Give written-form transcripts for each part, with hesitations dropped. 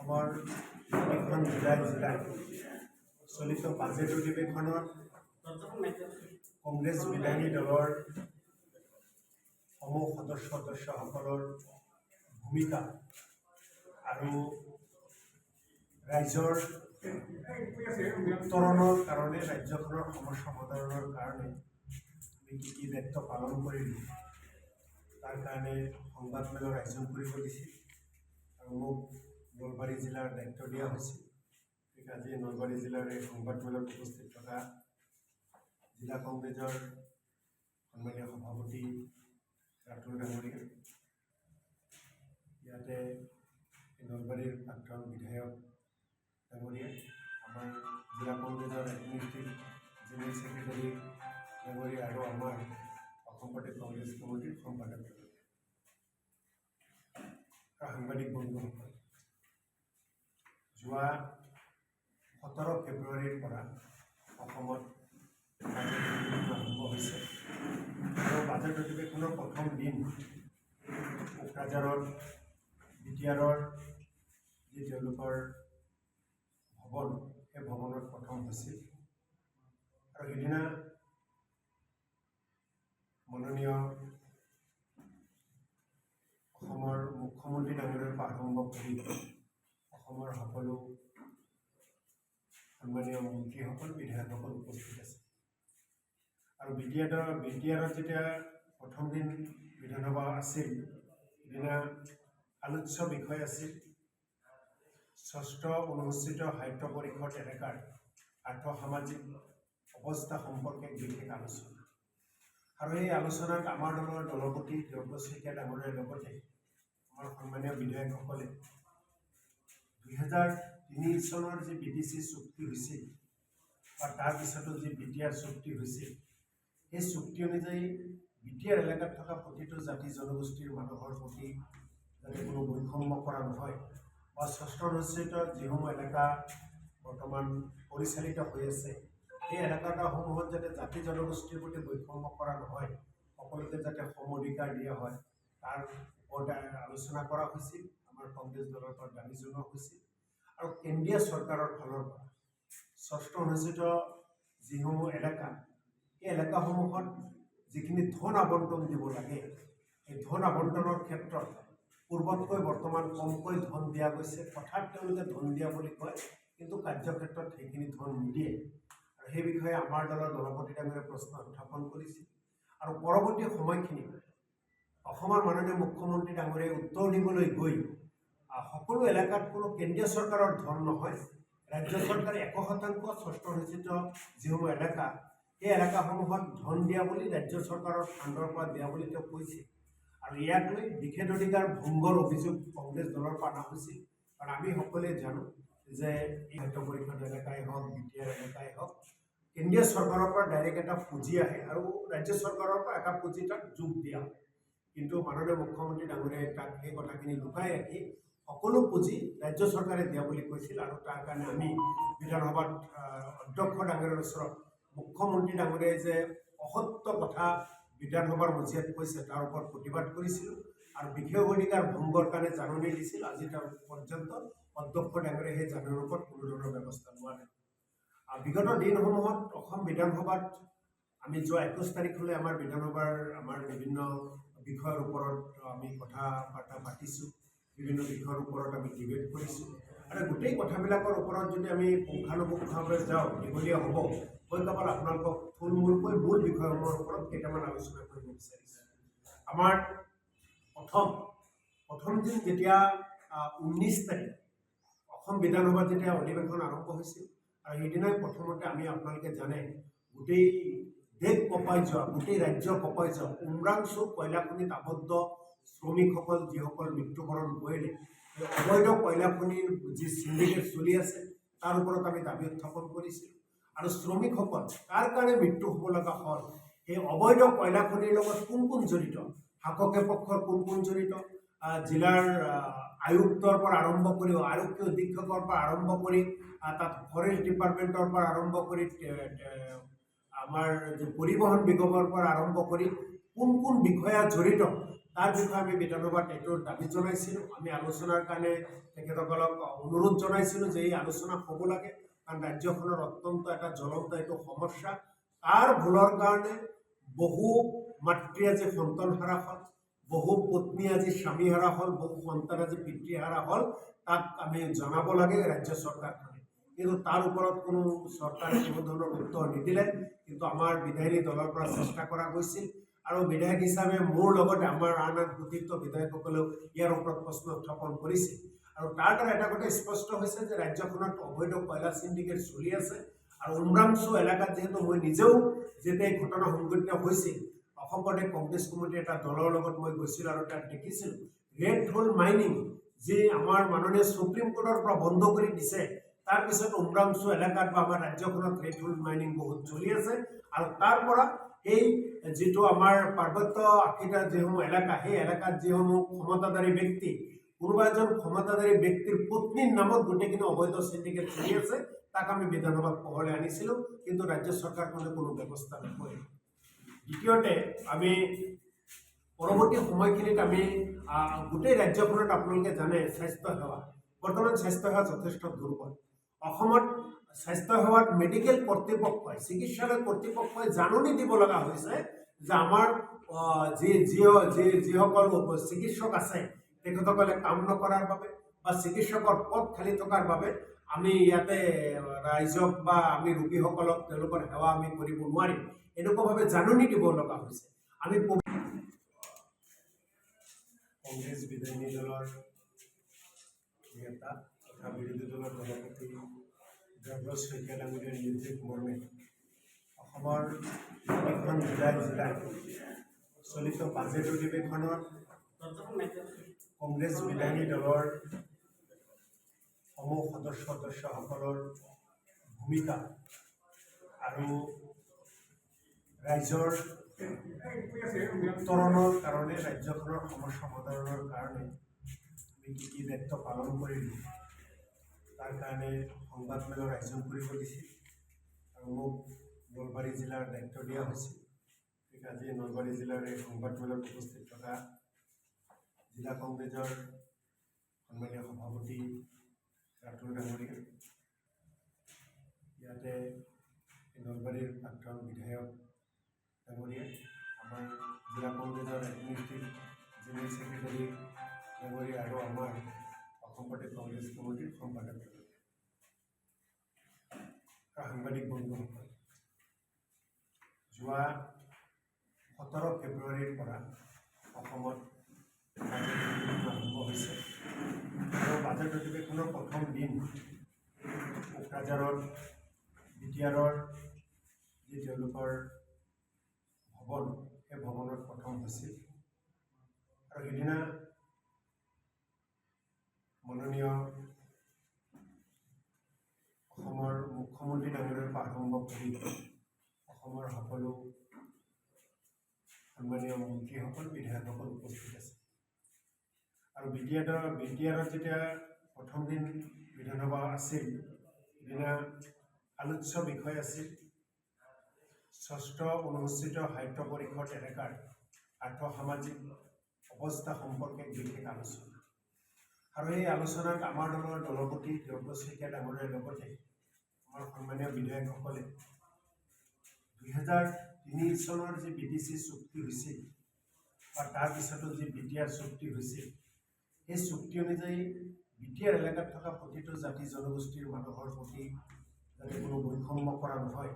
অসমৰ এখন জিলায় চলিত বাজেট অধিৱেশনত কংগ্ৰেছ বিধায়ী দলৰ সমূহ সদস্যসকলৰ ভূমিকা আৰু ৰাইজৰ উত্তৰণৰ কাৰণে ৰাজ্যখনৰ সমস্যা সমাধানৰ কাৰণে আমি কি দায়িত্ব পালন কৰিলোঁ তাৰ কাৰণে সংবাদমেলৰ আয়োজন কৰিব দিছিল আৰু মোক নলবাৰী জিলাৰ দায়িত্ব দিয়া হৈছিল। গতিকে আজি নলবাৰী জিলাৰ এই সংবাদমেলত উপস্থিত থকা জিলা কংগ্ৰেছৰ সন্মানীয় সভাপতি ৰাতুল ডাঙৰীয়া, ইয়াতে নলবাৰীৰ প্ৰাক্তন বিধায়ক ডাঙৰীয়া, আমাৰ জিলা কংগ্ৰেছৰ এডমিনিষ্ট্ৰেটিভ জেনেৰেল ছেক্ৰেটাৰী ডাঙৰীয়া আৰু আমাৰ অসম প্ৰদেশ কংগ্ৰেছ কমিটিৰ সম্পাদক সাংবাদিক বন্ধুসকল, যোৱা 17 ফেব্ৰুৱাৰীৰ পৰা অসমত বাজেট অধিৱেশন আৰম্ভ হৈছে আৰু বাজেট অধিৱেশনৰ প্ৰথম দিন কোকৰাঝাৰত বিটিআৰৰ যি তেওঁলোকৰ ভৱন, সেই ভৱনত প্ৰথম হৈছিল আৰু সেইদিনা মাননীয় অসমৰ মুখ্যমন্ত্ৰী ডাঙৰীয়াৰ পৰা আৰম্ভ কৰি অসমৰ সকলো সন্মানীয় মন্ত্ৰীসকল, বিধায়কসকল উপস্থিত আছে আৰু বিটিআৰত যেতিয়া প্ৰথম দিন বিধানসভা আছিল, সেইদিনা আলোচ্য বিষয় আছিল ষষ্ঠ অনুসূচিত সাহিত্য পৰিষদ এলেকাৰ আৰ্থ-সামাজিক অৱস্থা সম্পৰ্কে বিশেষ আলোচনা আৰু এই আলোচনাত আমাৰ দলৰ দলপতি দ্ৰব্য শইকীয়া ডাঙৰীয়াৰ লগতে আমাৰ সন্মানীয় বিধায়কসকলে 2003 চনৰ যি BTC চুক্তি হৈছিল বা তাৰপিছতো যি বিটিআৰ চুক্তি হৈছিল, সেই চুক্তি অনুযায়ী বিটিআৰ এলেকাত থকা প্ৰতিটো জাতি জনগোষ্ঠীৰ মানুহৰ প্ৰতি যাতে কোনো বৈষম্য কৰা নহয় বা ষষ্ঠ অনুসূচিত যিসমূহ এলেকা বৰ্তমান পৰিচালিত হৈ আছে, এই এলেকাসমূহত যাতে জাতি জনগোষ্ঠীৰ প্ৰতি বৈষম্য কৰা নহয়, সকলোকে যাতে সম অধিকাৰ দিয়া হয়, তাৰ ওপৰতে আলোচনা কৰা হৈছিল। আমাৰ কংগ্ৰেছ দলৰ পৰা দাবী জনোৱা হৈছিল আৰু কেন্দ্ৰীয় চৰকাৰৰ ফালৰ পৰা ষষ্ঠ অনুসূচিত যিসমূহ এলেকা, এই এলেকাসমূহত যিখিনি ধন আবণ্টন দিব লাগে, এই ধন আবণ্টনৰ ক্ষেত্ৰত পূৰ্বতকৈ বৰ্তমান কমকৈ ধন দিয়া গৈছে। কথাত তেওঁলোকে ধন দিয়া বুলি কয়, কিন্তু কাৰ্যক্ষেত্ৰত সেইখিনি ধন নিদিয়ে আৰু সেই বিষয়ে আমাৰ দলৰ দলপতি ডাঙৰীয়াই প্ৰশ্ন উত্থাপন কৰিছিল আৰু পৰৱৰ্তী সময়খিনি অসমৰ মাননীয় মুখ্যমন্ত্ৰী ডাঙৰীয়াই উত্তৰ দিবলৈ গৈ সকলো এলেকাত কোনো কেন্দ্ৰীয় চৰকাৰৰ ধন নহয়, ৰাজ্য চৰকাৰে 100% ষষ্ঠ অনুসূচিত যিসমূহ এলেকা, সেই এলেকাসমূহত ধন দিয়া বুলি ৰাজ্য চৰকাৰৰ ফাণ্ডৰ পৰা দিয়া বুলি তেওঁ কৈছিল আৰু ইয়াক লৈ নিষেধাধিকাৰ ভংগৰ অভিযোগ কংগ্ৰেছ দলৰ পৰা অনা হৈছিল। কাৰণ আমি সকলোৱে জানো যে এই সাহিত্য পৰিষদ এলেকাই হওক, বিটিআৰ এলেকাই হওক, কেন্দ্ৰীয় চৰকাৰৰ পৰা ডাইৰেক্ট এটা পুঁজি আহে আৰু ৰাজ্য চৰকাৰৰ পৰা এটা পুঁজি তাত যোগ দিয়া হয়, কিন্তু মাননীয় মুখ্যমন্ত্ৰী ডাঙৰীয়াই তাক সেই কথাখিনি লুকাই ৰাখি সকলো পুঁজি ৰাজ্য চৰকাৰে দিয়া বুলি কৈছিল আৰু তাৰ কাৰণে আমি বিধানসভাত অধ্যক্ষ ডাঙৰীয়াৰ ওচৰত মুখ্যমন্ত্ৰী ডাঙৰীয়াই যে অসত্য কথা বিধানসভাৰ মজিয়াত কৈছে তাৰ ওপৰত প্ৰতিবাদ কৰিছিলোঁ আৰু বিশেষ অধিকাৰ ভংগৰ কাৰণে জাননী দিছিল। আজি তাৰ পৰ্যন্ত অধ্যক্ষ ডাঙৰীয়াই সেই জাননীৰ ওপৰত কোনো ধৰণৰ ব্যৱস্থা লোৱা নাই। বিগত দিনসমূহত অসম বিধানসভাত আমি যোৱা 21 তাৰিখলৈ আমাৰ বিধানসভাৰ আমাৰ বিভিন্ন বিষয়ৰ ওপৰত আমি কথা বাৰ্তা পাতিছোঁ, বিভিন্ন বিষয়ৰ ওপৰত আমি ডিবেট কৰিছোঁ আৰু গোটেই কথাবিলাকৰ ওপৰত যদি আমি পুংখানুপুংখভাৱে যাওঁ, দীঘলীয়া হ'ব, মই কেৱল আপোনালোকক থুলমূলকৈ মূল বিষয়সমূহৰ ওপৰত কেইটামান আলোচনা কৰিব বিচাৰিছোঁ। আমাৰ প্ৰথম দিন যেতিয়া 19 তাৰিখ অসম বিধানসভাত যেতিয়া অধিৱেশন আৰম্ভ হৈছিল আৰু সেইদিনাই প্ৰথমতে আমি আপোনালোকে জানে গোটেই দেশ কঁপাই যোৱা, গোটেই ৰাজ্য কঁপাই যোৱা উমৰাংচু কয়লা খনিত আবদ্ধ শ্ৰমিকসকল যিসকল মৃত্যুবৰণ কৰিলে, এই অবৈধ কয়লা খনিৰ যি চিণ্ডিকেট চলি আছে তাৰ ওপৰত আমি দাবী উত্থাপন কৰিছিলোঁ আৰু শ্ৰমিকসকল তাৰ কাৰণে মৃত্যু হ'ব লগা হ'ল। সেই অবৈধ কয়লা খনিৰ লগত কোন কোন জড়িত, শাসকে পক্ষৰ কোন কোন জড়িত, জিলাৰ আয়ুক্তৰ পৰা আৰম্ভ কৰি আৰক্ষী অধীক্ষকৰ পৰা আৰম্ভ কৰি তাত ফৰেষ্ট ডিপাৰ্টমেণ্টৰ পৰা আৰম্ভ কৰি আমাৰ পৰিবহণ বিভাগৰ পৰা আৰম্ভ কৰি কোন কোন বিষয়া জড়িত তাৰ বিষয়ে আমি বিধানসভাত এইটো দাবী জনাইছিলোঁ। আমি আলোচনাৰ কাৰণে তেখেতসকলক অনুৰোধ জনাইছিলোঁ যে এই আলোচনা হ'ব লাগে, কাৰণ ৰাজ্যখনৰ অত্যন্ত এটা জ্বলন্ত এইটো সমস্যা। তাৰ ভুলৰ কাৰণে বহু মাতৃ আজি সন্তান হাৰা হ'ল, বহু পত্নী আজি স্বামী হাৰা হ'ল, বহু সন্তান আজি পিতৃ হাৰা হ'ল। তাক আমি জনাব লাগে ৰাজ্য চৰকাৰখনে, কিন্তু তাৰ ওপৰত কোনো চৰকাৰে কোনো ধৰণৰ উত্তৰ নিদিলে। কিন্তু আমাৰ বিধায়িনী দলৰ পৰা চেষ্টা কৰা গৈছিল, আৰু বিধায়ক হিচাপে মোৰ লগতে আমাৰ আন আন সতীৰ্থ বিধায়কসকলেও ইয়াৰ ওপৰত প্ৰশ্ন উত্থাপন কৰিছিল। আৰু তাৰ দ্বাৰা এটা কথা স্পষ্ট হৈছে যে ৰাজ্যখনত অবৈধ কয়লা চিণ্ডিকেট চলি আছে। আৰু উমৰাংচু এলেকাত যিহেতু মই নিজেও যেতিয়া এই ঘটনা সংঘটিত হৈছিল, অসম প্ৰদেশ কংগ্ৰেছ কমিটিৰ এটা দলৰ লগত মই গৈছিলোঁ আৰু তাত দেখিছিলোঁ ৰেড হোল মাইনিং যি আমাৰ মাননীয় সুপ্ৰিম কোৰ্টৰ পৰা বন্ধ কৰি দিছে, তাৰপিছত উমৰাংচু এলেকাত বা আমাৰ ৰাজ্যখনত ৰেড হোল মাইনিং বহুত চলি আছে। আৰু তাৰ পৰা এই যিটো আমাৰ পাৰ্বত্য আশীটা যিসমূহ এলেকা, সেই এলেকাত যিসমূহ ক্ষমতাধাৰী ব্যক্তি, কোনোবা এজন ক্ষমতাধাৰী ব্যক্তিৰ পত্নীৰ নামত গোটেইখিনি অবৈধ চিণ্ডিকেট চলি আছে, তাক আমি বিধানসভাত পোহৰলৈ আনিছিলোঁ, কিন্তু ৰাজ্য চৰকাৰখনে কোনো ব্যৱস্থা নকৰে। দ্বিতীয়তে, আমি পৰৱৰ্তী সময়খিনিত আমি গোটেই ৰাজ্যখনত আপোনালোকে জানে স্বাস্থ্যসেৱা, বৰ্তমান স্বাস্থ্যসেৱা যথেষ্ট দুৰ্বল। অসমত স্বাস্থ্যসেৱাত মেডিকেল কৰ্তৃপক্ষই, চিকিৎসালয় কৰ্তৃপক্ষই জাননী দিব লগা হৈছে যে আমাৰ যিসকল চিকিৎসক আছে তেখেতসকলে কাম নকৰাৰ বাবে বা চিকিৎসকৰ পদ খালি থকাৰ বাবে আমি ইয়াতে ৰাইজক বা আমি ৰোগীসকলক তেওঁলোকৰ সেৱা আমি কৰিব নোৱাৰিম, এনেকুৱাভাৱে জাননী দিব লগা হৈছে। আমি কংগ্ৰেছ বিধায়িনী দলৰ নেতা তথা বিৰোধী দলৰ সভাপতি দেৱব্ৰত শইকীয়া ডাঙৰীয়াৰ নিৰ্দেশ মৰ্মে অসমৰ প্ৰতিখন জিলাত চলিত বাজেট অধিৱেশনত কংগ্ৰেছ বিধায়িনী দলৰ সমূহ সদস্যসকলৰ ভূমিকা আৰু ৰাইজৰ উত্তৰণৰ কাৰণে, ৰাজ্যখনৰ সমস্যা সমাধানৰ কাৰণে আমি কি দায়িত্ব পালন কৰিলোঁ, তাৰ কাৰণে সংবাদমেলৰ আয়োজন কৰিব দিছিল আৰু মোক নলবাৰী জিলাৰ দায়িত্ব দিয়া হৈছিল। ঠিক আজি নলবাৰী জিলাৰ এই সংবাদমেলত উপস্থিত থকা জিলা কংগ্ৰেছৰ সন্মানীয় সভাপতি ৰাতুল ডাঙৰীয়া, ইয়াতে নলবাৰীৰ প্ৰাক্তন বিধায়ক ডাঙৰীয়া, আমাৰ জিলা কংগ্ৰেছৰ এডমিনিষ্ট্ৰেটিভ জেনেৰেল ছেক্ৰেটাৰী ডাঙৰীয়া আৰু আমাৰ অসম প্ৰদেশ কংগ্ৰেছ কমিটিৰ সম্পাদক সাংবাদিক বন্ধুসকল, যোৱা 17 ফেব্ৰুৱাৰীৰ পৰা অসমত বাজেট অধিৱেশন আৰম্ভ হৈছে আৰু বাজেট অধিৱেশনৰ প্ৰথম দিন কোকৰাঝাৰত বিটিআৰৰ যি তেওঁলোকৰ ভৱন, সেই ভৱনত প্ৰথম হৈছিল। আৰু সেইদিনা মাননীয় অসমৰ মুখ্যমন্ত্ৰী ডাঙৰীয়াৰ পৰা আৰম্ভ কৰি অসমৰ সকলো সন্মানীয় মন্ত্ৰীসকল, বিধায়কসকল উপস্থিত আছে। আৰু বিটিআৰত যেতিয়া প্ৰথম দিন বিধানসভা আছিল, সেইদিনা আলোচ্য বিষয় আছিল ষষ্ঠ অনুসূচিত সাহিত্য পৰিষদ এলেকাৰ আৰ্থ-সামাজিক অৱস্থা সম্পৰ্কে বিশেষ আলোচনা। আৰু এই আলোচনাত আমাৰ দলৰ দলপতি দেৱব্ৰত শইকীয়া ডাঙৰীয়াৰ লগতে আমাৰ সন্মানীয় বিধায়কসকলে 2003 চনৰ যি BTC চুক্তি হৈছিল বা তাৰ পিছতো যি বিটিআৰ চুক্তি হৈছিল, সেই চুক্তি অনুযায়ী বিটিআৰ এলেকাত থকা প্ৰতিটো জাতি জনগোষ্ঠীৰ মানুহৰ প্ৰতি যাতে কোনো বৈষম্য কৰা নহয়,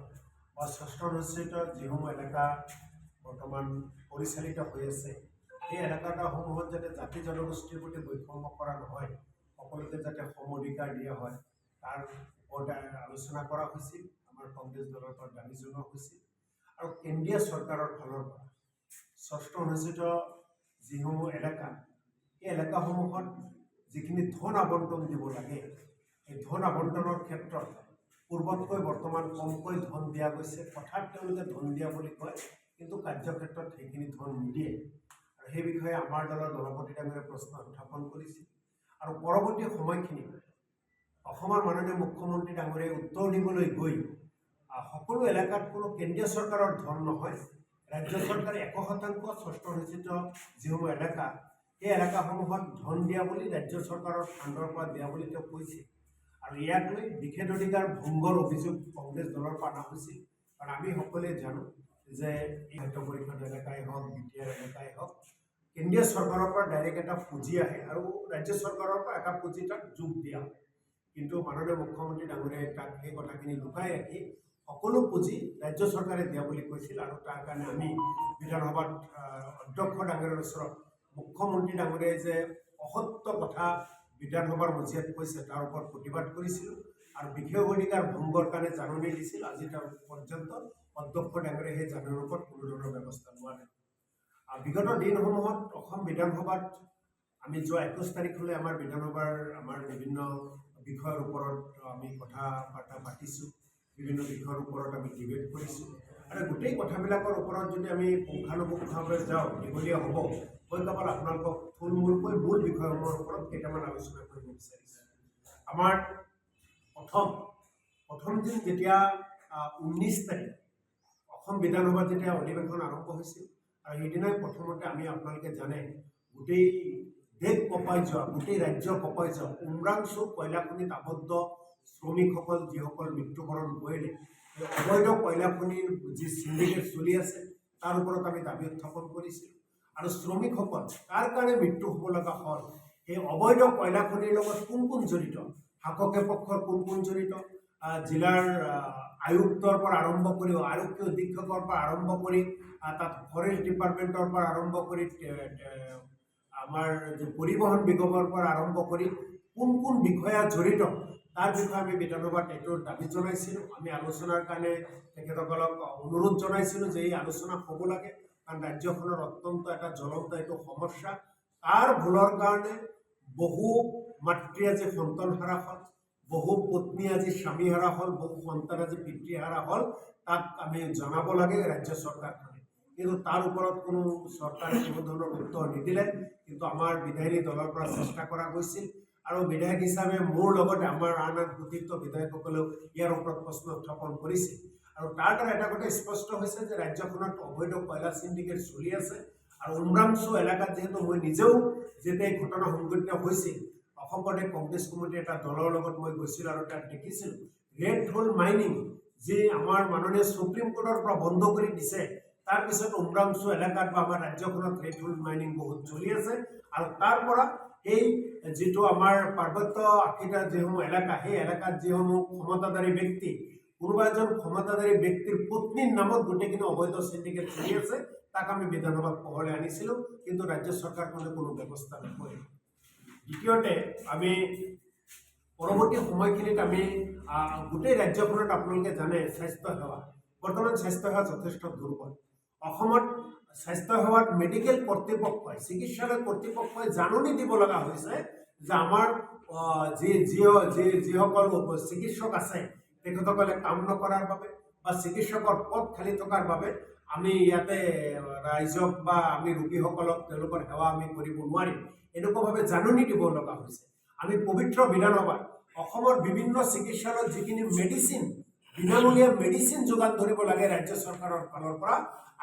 বা ষষ্ঠ অনুসূচিত যিসমূহ এলেকা বৰ্তমান পৰিচালিত হৈ আছে, এই এলেকাসমূহত যাতে জাতি জনগোষ্ঠীৰ প্ৰতি বৈষম্য কৰা নহয়, সকলোকে যাতে সম অধিকাৰ দিয়া হয়, তাৰ ওপৰতে আলোচনা কৰা হৈছিল। আমাৰ কংগ্ৰেছ দলৰ পৰা দাবী জনোৱা হৈছিল। আৰু কেন্দ্ৰীয় চৰকাৰৰ ফালৰ পৰা ষষ্ঠ অনুসূচিত যিসমূহ এলেকা, এই এলেকাসমূহত যিখিনি ধন আবণ্টন দিব লাগে, এই ধন আবণ্টনৰ ক্ষেত্ৰত পূৰ্বতকৈ বৰ্তমান কমকৈ ধন দিয়া গৈছে। কথাত তেওঁলোকে ধন দিয়া বুলি কয়, কিন্তু কাৰ্যক্ষেত্ৰত সেইখিনি ধন নিদিয়ে। আৰু সেই বিষয়ে আমাৰ দলৰ দলপতি ডাঙৰীয়াই প্ৰশ্ন উত্থাপন কৰিছিল। আৰু পৰৱৰ্তী সময়খিনিত অসমৰ মাননীয় মুখ্যমন্ত্ৰী ডাঙৰীয়াই উত্তৰ দিবলৈ গৈ সকলো এলেকাত কোনো কেন্দ্ৰীয় চৰকাৰৰ ধন নহয়, ৰাজ্য চৰকাৰে 100% স্বচ্ছনিশ্চিত যিসমূহ এলেকা এই এলেকাসমূহত ধন দিয়া বুলি ৰাজ্য চৰকাৰৰ ফাণ্ডৰ পৰা দিয়া বুলি তেওঁ কৈছে আৰু ইয়াক লৈ নিষেধাধিকাৰ ভংগৰ অভিযোগ কংগ্ৰেছ দলৰ পৰা অনা হৈছিল কাৰণ আমি সকলোৱে জানো যে এই খাদ্য পৰিষদ এলেকাই হওক বিটিআৰ এলেকাই হওক কেন্দ্ৰীয় চৰকাৰৰ পৰা ডাইৰেক্ট এটা পুঁজি আহে আৰু ৰাজ্য চৰকাৰৰ পৰা এটা পুঁজি তাক যোগ দিয়া হয় কিন্তু মাননীয় মুখ্যমন্ত্ৰী ডাঙৰীয়াই তাক সেই কথাখিনি লুকাই ৰাখি সকলো পুঁজি ৰাজ্য চৰকাৰে দিয়া বুলি কৈছিল আৰু তাৰ কাৰণে আমি বিধানসভাত অধ্যক্ষ ডাঙৰীয়াৰ ওচৰত মুখ্যমন্ত্ৰী ডাঙৰীয়াই যে অসত্য কথা বিধানসভাৰ মজিয়াত কৈছে তাৰ ওপৰত প্ৰতিবাদ কৰিছিলোঁ আৰু বিষয়াধিকাৰ ভংগৰ কাৰণে জাননী দিছিল আজি তাৰ পৰ্যন্ত অধ্যক্ষ ডাঙৰীয়াই সেই জাননীৰ ওপৰত কোনো ধৰণৰ ব্যৱস্থা লোৱা নাই বিগত দিনসমূহত অসম বিধানসভাত আমি যোৱা 21 তাৰিখলৈ আমাৰ বিধানসভাৰ আমাৰ বিভিন্ন বিষয়ৰ ওপৰত আমি কথা বাৰ্তা পাতিছোঁ বিভিন্ন বিষয়ৰ ওপৰত আমি ডিবেট কৰিছোঁ আৰু গোটেই কথাবিলাকৰ ওপৰত যদি আমি পুংখানুপুংখভাৱে যাওঁ দীঘলীয়া হ'ব মই কেৱল আপোনালোকক থুলমূলকৈ মূল বিষয়সমূহৰ ওপৰত কেইটামান আলোচনা কৰিব বিচাৰিছোঁ আমাৰ প্ৰথম দিন যেতিয়া 19 তাৰিখ অসম বিধানসভাত যেতিয়া অধিৱেশন আৰম্ভ হৈছিল আৰু সেইদিনাই প্ৰথমতে আমি আপোনালোকে জানে গোটেই দেশ কঁপাই যোৱা গোটেই ৰাজ্য কঁপাই যোৱা উমৰাংচু কয়লাখনিত আবদ্ধ শ্ৰমিকসকল যিসকল মৃত্যুবৰণ কৰিলে এই অবৈধ কয়লাখনিৰ যি সিন্ডিকেট চলি আছে তাৰ ওপৰত আমি দাবী উত্থাপন কৰিছিলোঁ আৰু শ্ৰমিকসকল তাৰ কাৰণে মৃত্যু হ'ব লগা হ'ল এই অবৈধ কয়লাখনিৰ লগত কোন জড়িত শাসকে পক্ষৰ কোন জড়িত জিলাৰ আয়ুক্তৰ পৰা আৰম্ভ কৰি আৰক্ষী অধীক্ষকৰ পৰা আৰম্ভ কৰি তাত ফৰেষ্ট ডিপাৰ্টমেণ্টৰ পৰা আৰম্ভ কৰি আমাৰ যে পৰিবহণ নিগমৰ পৰা আৰম্ভ কৰি কোন বিষয়া জড়িত তাৰ বিষয়ে আমি বিধানসভাত এইটো দাবী জনাইছিলোঁ আমি আলোচনাৰ কাৰণে তেখেতসকলক অনুৰোধ জনাইছিলোঁ যে এই আলোচনা হ'ব লাগে কাৰণ ৰাজ্যখনৰ অত্যন্ত এটা জ্বলন্ত এইটো সমস্যা তাৰ ভুলৰ কাৰণে বহু মাতৃ আজি সন্তান হাৰা হ'ল বহু পত্নী আজি স্বামী হাৰা হ'ল বহু সন্তান আজি পিতৃ হাৰা হ'ল তাক আমি জনাব লাগে ৰাজ্য চৰকাৰখনে কিন্তু তাৰ ওপৰত কোনো চৰকাৰে কোনো ধৰণৰ উত্তৰ নিদিলে কিন্তু আমাৰ বিধায়িনী দলৰ পৰা চেষ্টা কৰা গৈছিল আৰু বিধায়ক হিচাপে মোৰ লগতে আমাৰ আন প্ৰতিষ্ঠিত বিধায়কসকলেও ইয়াৰ ওপৰত প্ৰশ্ন উত্থাপন কৰিছিল আৰু তাৰ দ্বাৰা এটা কথা স্পষ্ট হৈছে যে ৰাজ্যখনত অবৈধ কয়লা সিন্ডিকেট চলি আছে আৰু উমৰাংচু এলেকাত যিহেতু মই নিজেও যেতিয়া এই ঘটনা সংঘটিত হৈছিল অসম প্ৰদেশ কংগ্ৰেছ কমিটিৰ এটা দলৰ লগত মই গৈছিলোঁ আৰু তাত দেখিছিলোঁ ৰেড হোল মাইনিং যি আমাৰ মাননীয় সুপ্ৰিম কোৰ্টৰ পৰা বন্ধ কৰি দিছে তাৰপিছত উমৰাংচু এলেকাত বা আমাৰ ৰাজ্যখনত ৰেড হোল মাইনিং বহুত চলি আছে আৰু তাৰ পৰা এই যিটো আমাৰ পাৰ্বত্য আশীটা যিসমূহ এলেকা সেই এলেকাত যিসমূহ ক্ষমতাধাৰী ব্যক্তি কোনোবা এজন ক্ষমতাধাৰী ব্যক্তিৰ পত্নীৰ নামত গোটেইখিনি অবৈধ সিন্ডিকেট চলি আছে তাক আমি বিধানসভাত পোহৰলৈ আনিছিলোঁ কিন্তু ৰাজ্য চৰকাৰখনে কোনো ব্যৱস্থা নকৰে দ্বিতীয়তে আমি পৰৱৰ্তী সময়খিনিত আমি গোটেই ৰাজ্যখনত আপোনালোকে জানে স্বাস্থ্যসেৱা বৰ্তমান স্বাস্থ্যসেৱা যথেষ্ট দুৰ্বল অসমত স্বাস্থ্যসেৱাত মেডিকেল কৰ্তৃপক্ষই চিকিৎসালয় কৰ্তৃপক্ষই জাননী দিব লগা হৈছে যে আমাৰ যিসকল চিকিৎসক আছে তেখেতসকলে কাম নকৰাৰ বাবে বা চিকিৎসকৰ পদ খালি থকাৰ বাবে আমি ইয়াতে ৰাইজক বা আমি ৰোগীসকলক তেওঁলোকৰ সেৱা আমি কৰিব নোৱাৰিম এনেকুৱাভাৱে জাননী দিব লগা হৈছে আমি পবিত্ৰ বিধানসভাত অসমৰ বিভিন্ন চিকিৎসালয়ত যিখিনি মেডিচিন বিনামূলীয়া মেডিচিন যোগান ধৰিব লাগে ৰাজ্য চৰকাৰৰ ফালৰ পৰা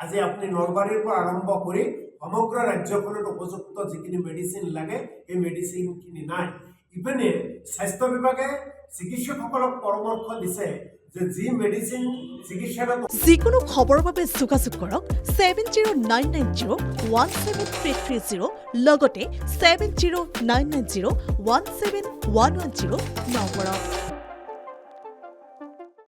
আজি আপুনি নলবাৰীৰ পৰা আৰম্ভ কৰি সমগ্ৰ ৰাজ্যখনত উপযুক্ত যিখিনি মেডিচিন লাগে এই মেডিচিনখিনি নাই ইপিনে স্বাস্থ্য বিভাগে চিকিৎসকসকলক পৰামৰ্শ দিছে যে যি মেডিচিন চিকিৎসালয়ত যিকোনো খবৰৰ বাবে যোগাযোগ কৰক 7099017330 লগতে 7099017110 নম্বৰত